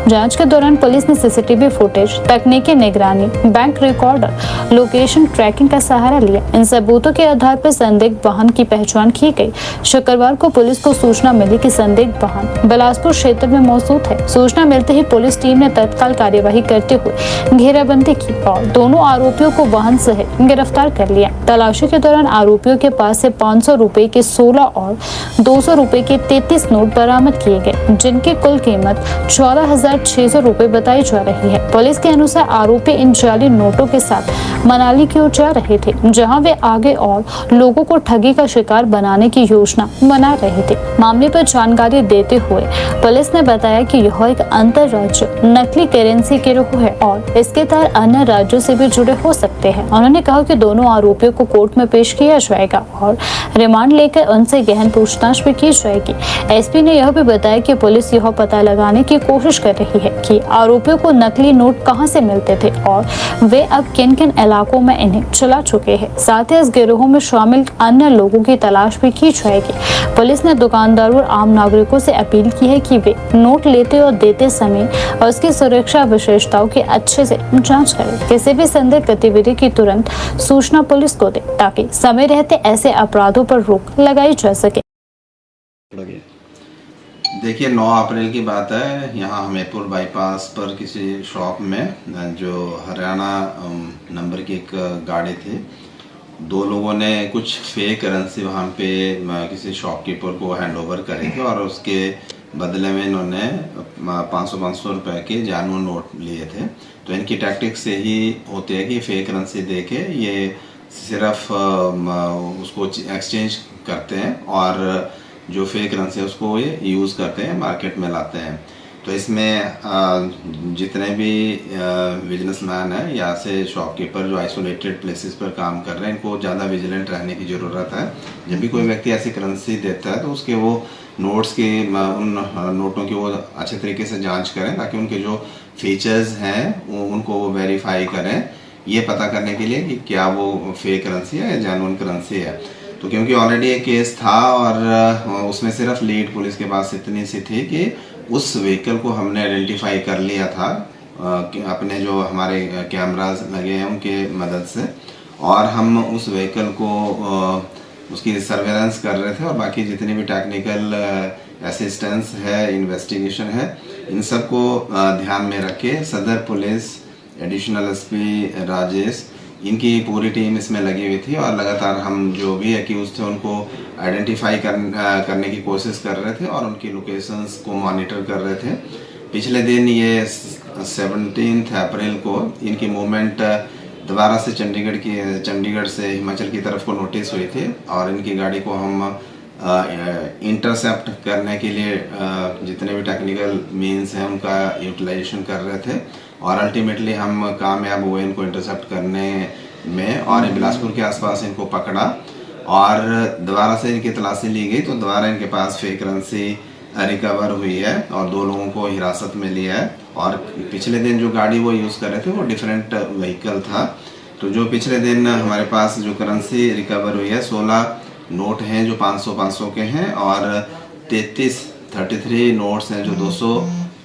A: जांच के दौरान पुलिस ने सीसीटीवी फुटेज, तकनीकी निगरानी, बैंक रिकॉर्डर, लोकेशन ट्रैकिंग का सहारा लिया। इन सबूतों के आधार पर संदिग्ध वाहन की पहचान की गई। शुक्रवार को पुलिस को सूचना मिली कि संदिग्ध वाहन बिलासपुर क्षेत्र में मौजूद है। सूचना मिलते ही पुलिस टीम ने तत्काल कार्यवाही करते हुए घेराबंदी की और दोनों आरोपियों को वाहन सहित गिरफ्तार कर लिया। तलाशी के दौरान आरोपियों के पास से 500 रुपए के 16 और 200 रुपए के 33 नोट बरामद किए गए, जिनकी कुल कीमत 14,600 रुपए बताई जा रही है। पुलिस के अनुसार आरोपी इन जाली नोटों के साथ मनाली की ओर जा रहे थे, जहां वे आगे और लोगों को ठगी का शिकार बनाने की योजना बना रहे थे। मामले पर जानकारी देते हुए पुलिस ने बताया कि यह एक अंतर राज्य नकली करेंसी गिरोह है और इसके तहत अन्य राज्यों से भी जुड़े हो सकते हैं। उन्होंने कहा कि दोनों आरोपियों को कोर्ट में पेश किया जाएगा और रिमांड लेकर उनसे गहन पूछताछ भी की जाएगी। एसपी ने यह भी बताया कि पुलिस यह पता लगाने की कोशिश कर रही है कि आरोपियों को नकली नोट कहां से मिलते थे और वे अब किन किन इलाकों में इन्हें चला चुके हैं। साथ ही इस गिरोह में शामिल अन्य लोगों की तलाश भी की जाएगी। पुलिस ने दुकानदारों और आम नागरिकों से अपील की है कि वे नोट लेते और देते समय और उसकी सुरक्षा विशेषताओं की अच्छे से जांच करें। किसी भी संदिग्ध गतिविधि की तुरंत सूचना पुलिस को दे ताकि समय रहते ऐसे अपराधों पर रोक लगाई जा सके।
K: देखिए 9 अप्रैल की बात है, यहाँ हमीरपुर बाईपास पर किसी शॉप में जो हरियाणा नंबर की एक गाड़ी थी, 2 लोगों ने कुछ फेक करेंसी वहाँ पे किसी शॉपकीपर को हैंडओवर करी थी और उसके बदले में इन्होंने 500 रुपए के जानवर नोट लिए थे। तो इनकी टैक्टिक से ही होती है कि फेक करेंसी दे के ये सिर्फ उसको एक्सचेंज करते हैं और जो फेक करेंसी है उसको ये यूज़ करते हैं, मार्केट में लाते हैं। तो इसमें जितने भी बिजनेसमैन हैं या से शॉपकीपर जो आइसोलेटेड प्लेसेस पर काम कर रहे हैं, इनको ज़्यादा विजिलेंट रहने की ज़रूरत है। जब भी कोई व्यक्ति ऐसी करेंसी देता है तो उसके वो नोट्स के उन नोटों की वो अच्छे तरीके से जांच करें, ताकि उनके जो फीचर्स हैं उनको वो वेरीफाई करें, ये पता करने के लिए कि क्या वो फेक करेंसी है या जेन्युइन करेंसी है। तो क्योंकि ऑलरेडी एक केस था और उसमें सिर्फ लीड पुलिस के पास इतनी सी थी कि उस व्हीकल को हमने आइडेंटिफाई कर लिया था अपने जो हमारे कैमरास लगे हैं उनके मदद से, और हम उस व्हीकल को उसकी सर्वेलेंस कर रहे थे, और बाकी जितनी भी टेक्निकल असिस्टेंस है, इन्वेस्टिगेशन है, इन सब को ध्यान में रख के सदर पुलिस, एडिशनल एसपी राजेश, इनकी पूरी टीम इसमें लगी हुई थी, और लगातार हम जो भी एक्यूज थे उनको आइडेंटिफाई करने की कोशिश कर रहे थे और उनकी लोकेशंस को मॉनिटर कर रहे थे। पिछले दिन ये 17 अप्रैल को इनकी मूवमेंट दोबारा से चंडीगढ़ से हिमाचल की तरफ को नोटिस हुई थी, और इनकी गाड़ी को हम इंटरसेप्ट करने के लिए जितने भी टेक्निकल मीन्स हैं उनका यूटिलाइजेशन कर रहे थे, और अल्टीमेटली हम कामयाब हुए इनको इंटरसेप्ट करने में, और बिलासपुर के आसपास इनको पकड़ा और दोबारा से इनकी तलाशी ली गई, तो दोबारा इनके पास फेक करेंसी रिकवर हुई है और 2 लोगों को हिरासत में लिया है। और पिछले दिन जो गाड़ी वो यूज़ कर रहे थे वो डिफरेंट व्हीकल था। तो जो पिछले दिन हमारे पास जो करेंसी रिकवर हुई है, 16 नोट हैं जो 500 के हैं, और 33 नोट्स हैं जो 200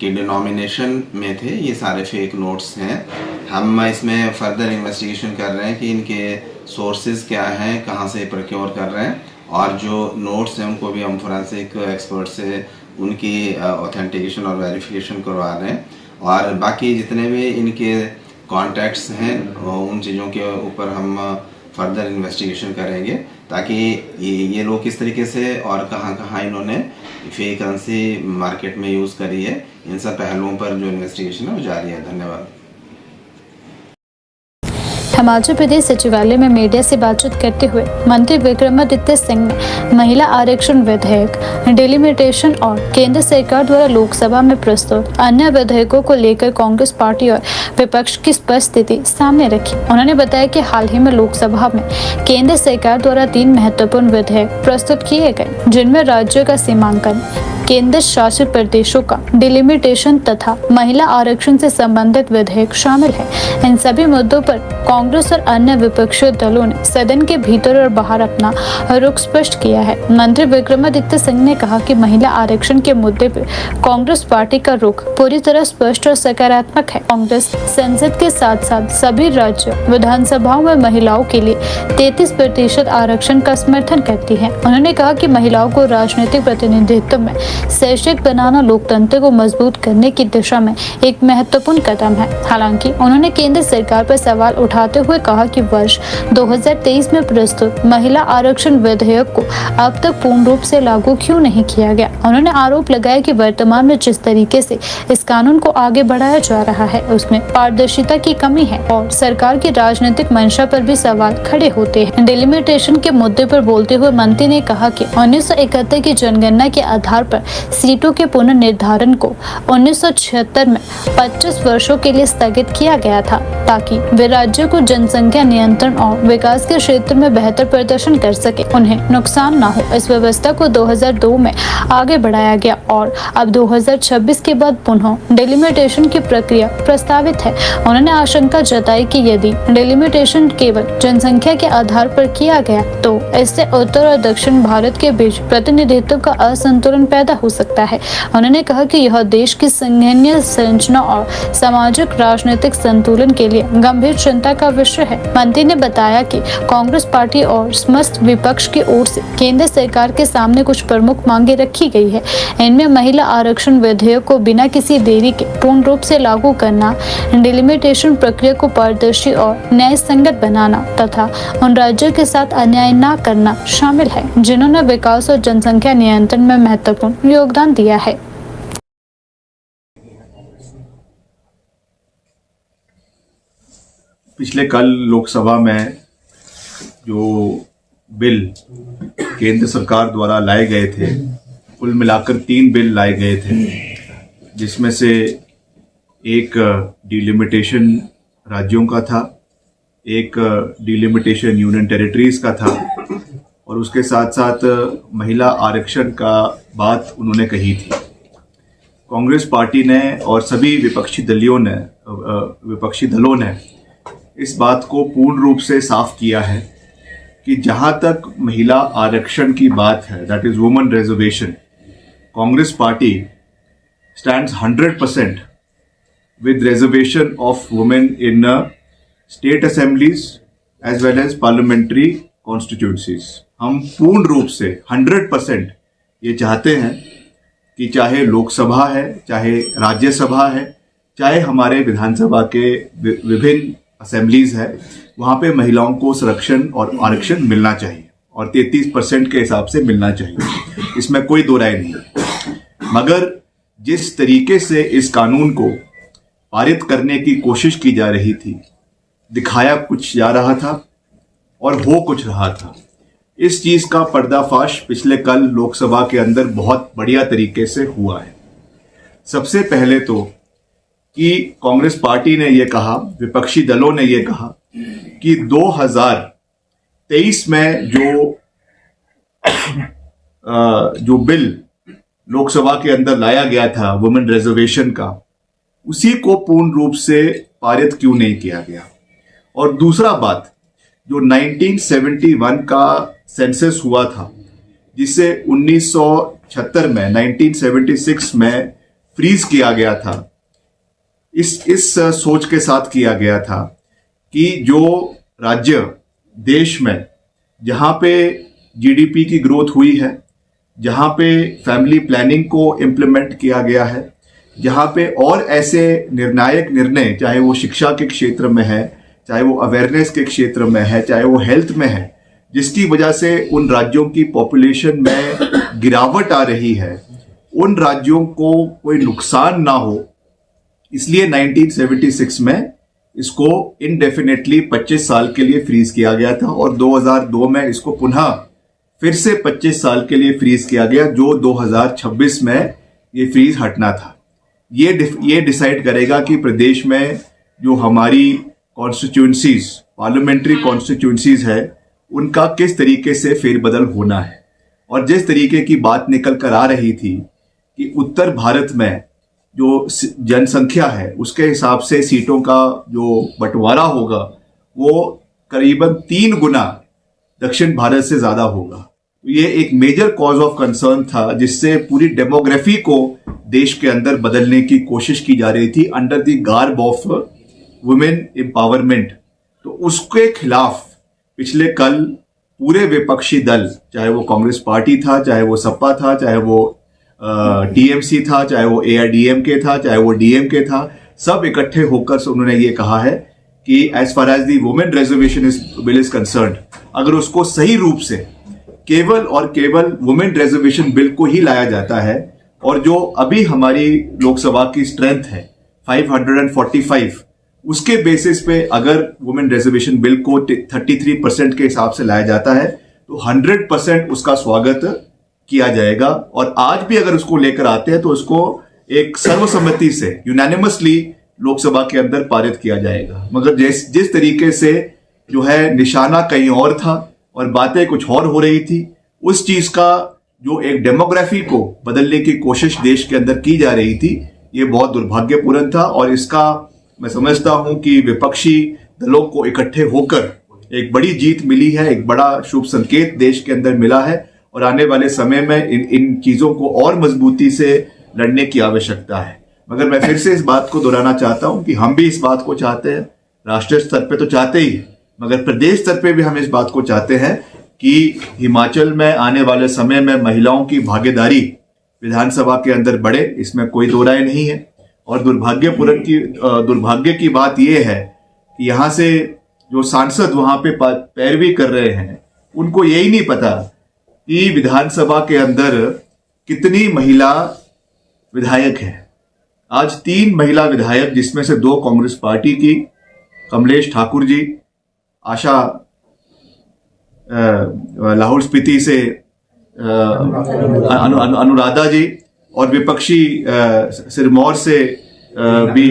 K: की डिनोमिनेशन में थे, ये सारे फेक नोट्स हैं। हम इसमें फर्दर इन्वेस्टिगेशन कर रहे हैं कि इनके सोर्सेज क्या हैं, कहाँ से प्रोक्योर कर रहे हैं, और जो नोट्स हैं उनको भी हम फोरेंसिक एक्सपर्ट से उनकी ऑथेंटिकेशन और वेरिफिकेशन करवा रहे हैं, और बाकी जितने भी इनके कॉन्टैक्ट्स हैं उन चीज़ों के ऊपर हम फर्दर इन्वेस्टिगेशन करेंगे, ताकि ये लोग किस तरीके से और कहाँ इन्होंने फेक करेंसी मार्केट में यूज़ करी है, इन सब पहलुओं पर जो इन्वेस्टिगेशन है वो जारी है। धन्यवाद।
A: हिमाचल प्रदेश सचिवालय में मीडिया से बातचीत करते हुए मंत्री विक्रमादित्य सिंह ने महिला आरक्षण विधेयक, डिलिमिटेशन और केंद्र सरकार द्वारा लोकसभा में प्रस्तुत अन्य विधेयकों को लेकर कांग्रेस पार्टी और विपक्ष की स्पष्ट स्थिति सामने रखी। उन्होंने बताया कि हाल ही में लोकसभा में केंद्र सरकार द्वारा 3 महत्वपूर्ण विधेयक प्रस्तुत किए गए, जिनमें राज्यों का सीमांकन, केंद्र शासित प्रदेशों का डिलिमिटेशन तथा महिला आरक्षण से संबंधित विधेयक शामिल है। इन सभी मुद्दों पर कांग्रेस और अन्य विपक्षी दलों ने सदन के भीतर और बाहर अपना रुख स्पष्ट किया है। मंत्री विक्रमादित्य सिंह ने कहा कि महिला आरक्षण के मुद्दे पर कांग्रेस पार्टी का रुख पूरी तरह स्पष्ट और सकारात्मक है। कांग्रेस संसद के साथ साथ सभी राज्य विधानसभाओं में महिलाओं के लिए 33% आरक्षण का समर्थन करती है। उन्होंने कहा कि महिलाओं को राजनीतिक प्रतिनिधित्व में सशक्त बनाना लोकतंत्र को मजबूत करने की दिशा में एक महत्वपूर्ण कदम है। हालांकि उन्होंने केंद्र सरकार पर सवाल उठाते हुए कहा कि वर्ष 2023 में प्रस्तुत महिला आरक्षण विधेयक को अब तक पूर्ण रूप से लागू क्यों नहीं किया गया। उन्होंने आरोप लगाया कि वर्तमान में जिस तरीके से इस कानून को आगे बढ़ाया जा रहा है उसमें पारदर्शिता की कमी है और सरकार की राजनीतिक मंशा पर भी सवाल खड़े होते हैं। डिलिमिटेशन के मुद्दे पर बोलते हुए मंत्री ने कहा कि 1971 की जनगणना के आधार पर सीटों के पुनर्निर्धारण को 1976 में 25 वर्षों के लिए स्थगित किया गया था, ताकि वे राज्यों को जनसंख्या नियंत्रण और विकास के क्षेत्र में बेहतर प्रदर्शन कर सके, उन्हें नुकसान न हो। इस व्यवस्था को 2002 में आगे बढ़ाया गया और अब 2026 के बाद पुनः डिलिमिटेशन की प्रक्रिया प्रस्तावित है। उन्होंने आशंका जताई कि यदि डिलिमिटेशन केवल जनसंख्या के आधार पर किया गया तो इससे उत्तर और दक्षिण भारत के बीच प्रतिनिधित्व का असंतुलन पैदा हो सकता है। उन्होंने कहा कि यह देश की संघीय संरचना और सामाजिक राजनीतिक संतुलन के लिए गंभीर चिंता का विषय है। मंत्री ने बताया कि कांग्रेस पार्टी और समस्त विपक्ष की ओर से केंद्र सरकार के सामने कुछ प्रमुख मांगे रखी गई है। इनमें महिला आरक्षण विधेयक को बिना किसी देरी के पूर्ण रूप से लागू करना, डिलिमिटेशन प्रक्रिया को पारदर्शी और न्याय संगत बनाना तथा उन राज्यों के साथ अन्याय न करना शामिल है जिन्होंने विकास और जनसंख्या नियंत्रण में महत्वपूर्ण योगदान दिया है।
L: पिछले कल लोकसभा में जो बिल केंद्र सरकार द्वारा लाए गए थे, कुल मिलाकर 3 बिल लाए गए थे, जिसमें से एक डिलिमिटेशन राज्यों का था, एक डिलिमिटेशन यूनियन टेरिटरीज का था और उसके साथ साथ महिला आरक्षण का बात उन्होंने कही थी। कांग्रेस पार्टी ने और सभी विपक्षी दलों ने इस बात को पूर्ण रूप से साफ किया है कि जहां तक महिला आरक्षण की बात है, that is women reservation, Congress party stands 100% with reservation of women in state assemblies as well as parliamentary constituencies। हम पूर्ण रूप से 100% ये चाहते हैं कि चाहे लोकसभा है, चाहे राज्यसभा है, चाहे हमारे विधानसभा के विभिन्न असेंबलीज है, वहाँ पे महिलाओं को संरक्षण और आरक्षण मिलना चाहिए और 33% के हिसाब से मिलना चाहिए, इसमें कोई दो राय नहीं। मगर जिस तरीके से इस कानून को पारित करने की कोशिश की जा रही थी, दिखाया कुछ जा रहा था और हो कुछ रहा था, इस चीज का पर्दाफाश पिछले कल लोकसभा के अंदर बहुत बढ़िया तरीके से हुआ है। सबसे पहले तो कि कांग्रेस पार्टी ने यह कहा, विपक्षी दलों ने यह कहा कि 2023 में जो बिल लोकसभा के अंदर लाया गया था वुमेन रिजर्वेशन का, उसी को पूर्ण रूप से पारित क्यों नहीं किया गया। और दूसरा बात, जो 1971 का सेंसस हुआ था, जिसे 1976 में 1976 में फ्रीज किया गया था, इस सोच के साथ किया गया था कि जो राज्य देश में जहां पे जीडीपी की ग्रोथ हुई है, जहां पे फैमिली प्लानिंग को इम्प्लीमेंट किया गया है, जहां पे और ऐसे निर्णायक निर्णय, चाहे वो शिक्षा के क्षेत्र में है, चाहे वो अवेयरनेस के क्षेत्र में है, चाहे वो हेल्थ में है, जिसकी वजह से उन राज्यों की पॉपुलेशन में गिरावट आ रही है, उन राज्यों को कोई नुकसान ना हो, इसलिए 1976 में इसको इनडेफिनेटली 25 साल के लिए फ्रीज किया गया था और 2002 में इसको पुनः फिर से 25 साल के लिए फ्रीज किया गया, जो 2026 में ये फ्रीज हटना था। ये डिसाइड करेगा कि प्रदेश में जो हमारी कॉन्स्टिट्यूंसीज, पार्लियामेंट्री कॉन्स्टिट्यूंसीज है, उनका किस तरीके से फेरबदल होना है। और जिस तरीके की बात निकल कर आ रही थी कि उत्तर भारत में जो जनसंख्या है उसके हिसाब से सीटों का जो बंटवारा होगा वो करीबन 3 गुना दक्षिण भारत से ज्यादा होगा। ये एक मेजर कॉज ऑफ कंसर्न था, जिससे पूरी डेमोग्राफी को देश के अंदर बदलने की कोशिश की जा रही थी under the garb of women empowerment. तो उसके खिलाफ पिछले कल पूरे विपक्षी दल, चाहे वो कांग्रेस पार्टी था, चाहे वो सपा था, चाहे वो टीएमसी था, चाहे वो एआईडीएमके था, चाहे वो डीएमके था, सब इकट्ठे होकर उन्होंने ये कहा है कि as far as the women reservation bill is concerned, अगर उसको सही रूप से केवल और केवल वुमेन रिजर्वेशन बिल को ही लाया जाता है, और जो अभी हमारी लोकसभा की स्ट्रेंथ है 545, उसके बेसिस पे अगर वुमेन रिजर्वेशन बिल को 33% के हिसाब से लाया जाता है तो 100% उसका स्वागत किया जाएगा। और आज भी अगर उसको लेकर आते हैं तो उसको एक सर्वसम्मति से यूनानिमसली लोकसभा के अंदर पारित किया जाएगा। मगर जिस तरीके से जो है निशाना कहीं और था और बातें कुछ और हो रही थी, उस चीज का जो एक डेमोग्राफी को बदलने की कोशिश देश के अंदर की जा रही थी, ये बहुत दुर्भाग्यपूर्ण था। और इसका मैं समझता हूं कि विपक्षी दलों को इकट्ठे होकर एक बड़ी जीत मिली है, एक बड़ा शुभ संकेत देश के अंदर मिला है, और आने वाले समय में इन चीजों को और मजबूती से लड़ने की आवश्यकता है। मगर मैं फिर से इस बात को दोहराना चाहता हूं कि हम भी इस बात को चाहते हैं, राष्ट्रीय स्तर पे तो चाहते ही, मगर प्रदेश स्तर पे भी हम इस बात को चाहते हैं कि हिमाचल में आने वाले समय में महिलाओं की भागीदारी विधानसभा के अंदर बढ़े, इसमें कोई दो राय नहीं है। और दुर्भाग्य की बात यह है कि यहाँ से जो सांसद वहां पे पैरवी कर रहे हैं, उनको यही नहीं पता कि विधानसभा के अंदर कितनी महिला विधायक है। आज 3 महिला विधायक, जिसमें से 2 कांग्रेस पार्टी की, कमलेश ठाकुर जी, आशा लाहौल स्पीति से अनुराधा जी, और विपक्षी सिरमौर से भी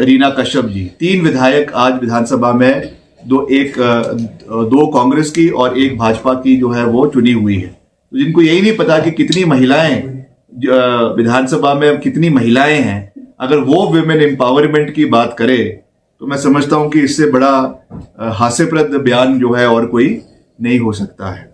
L: रीना कश्यप जी, 3 विधायक आज विधानसभा में दो कांग्रेस की और एक भाजपा की जो है वो चुनी हुई है। तो जिनको यही नहीं पता कि कितनी महिलाएं विधानसभा में कितनी महिलाएं हैं, अगर वो विमेन एम्पावरमेंट की बात करे तो मैं समझता हूं कि इससे बड़ा हास्यप्रद बयान जो है और कोई नहीं हो सकता है।